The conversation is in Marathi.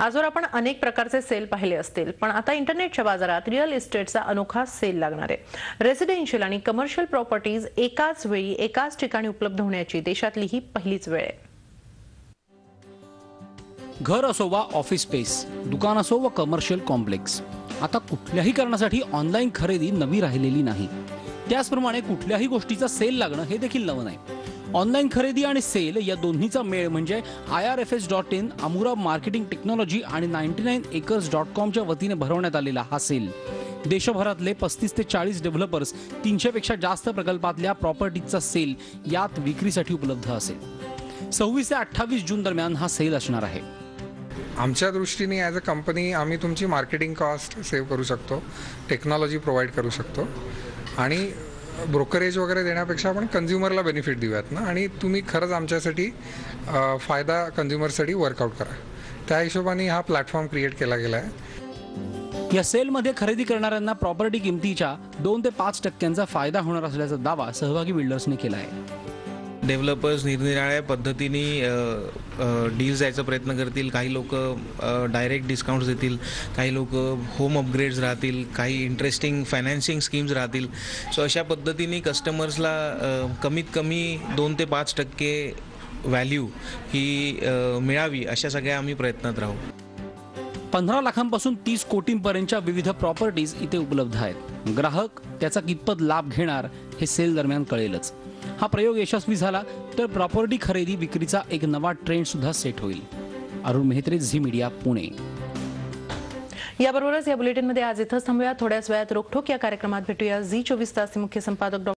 आजवर आपण अनेक प्रकारचे सेल पाहिले असतील, पण आता इंटरनेटच्या बाजारात रिअल इस्टेटचा अनोखा सेल लागणार आहे। रेसिडेन्शियल आणि कमर्शियल प्रॉपर्टीज एकाच वेळी एकाच ठिकाणी उपलब्ध होण्याची देशातली ही पहिलीच वेळ आहे। घर असो वा ऑफिस स्पेस, दुकान असो वा कमर्शियल कॉम्प्लेक्स, आता कुठल्याही कारणासाठी ऑनलाईन खरेदी नवी राहिलेली नाही। त्याचप्रमाणे कुठल्याही गोष्टीचा सेल लागणं हे देखील नवं नाही। ऑनलाईन खरेदी आणि सेल या दोन्हीचा मेळ म्हणजे irfs.in, अमुरा मार्केटिंग टेक्नॉलॉजी आणि 99acres.com च्या वतीने भरवण्यात आलेला हा सेल देशभरातले 35 ते 40 डेव्हलपर्स, 300 पेक्षा जास्त प्रकल्पातल्या प्रॉपर्टीजचा सेल यात विक्रीसाठी उपलब्ध असेल। 26 ते 28 जून दरम्यान हा सेल असणार आहे। आमच्या दृष्टीने ॲज अ कंपनी आम्ही तुमची मार्केटिंग कॉस्ट सेव्ह करू शकतो, टेक्नॉलॉजी प्रोव्हाइड करू शकतो आणि ब्रोकरेज वगैरे देण्यापेक्षा आपण कन्झ्युमरला बेनिफिट देऊयात ना, आणि तुम्ही खरंच आमच्यासाठी फायदा कन्झ्युमरसाठी वर्कआउट करा। त्या हिशोबाने हा प्लॅटफॉर्म क्रिएट केला गेला आहे। या सेलमध्ये खरेदी करणाऱ्यांना प्रॉपर्टी किमतीच्या 2 ते 5% फायदा होणार असल्याचा दावा सहभागी बिल्डर्सने केला आहे। डेव्हलपर्स निरनिराळ्या पद्धतीने डील्स द्यायचा प्रयत्न करतील। काही लोक डायरेक्ट डिस्काउंट्स देतील, काही लोक होम अपग्रेड्स राहतील, काही इंटरेस्टिंग फायनान्सिंग स्कीम्स राहतील। सो अशा पद्धतीने कस्टमर्सला कमीत कमी 2 ते 5% व्हॅल्यू ही मिळावी अशा सगळ्या आम्ही प्रयत्नात राहू। 15 लाखांपासून 30 कोटींपर्यंतच्या विविध प्रॉपर्टीज इथे उपलब्ध आहेत। ग्राहक त्याचा कितपत लाभ घेणार हे सेल दरम्यान कळेलच। हा प्रयोग यशस्वी झाला तर प्रॉपर्टी खरेदी विक्रीचा एक नवा ट्रेंड सुद्धा सेट होईल। अरुण मेहत्रे, झी मीडिया, पुणे। याबरोबरच या बुलेटिनमध्ये आज इथंच थांबूया। थोड्याच वेळात रोखोक या कार्यक्रमात भेटूया। झी 24 तासचे मुख्य संपादक डॉ.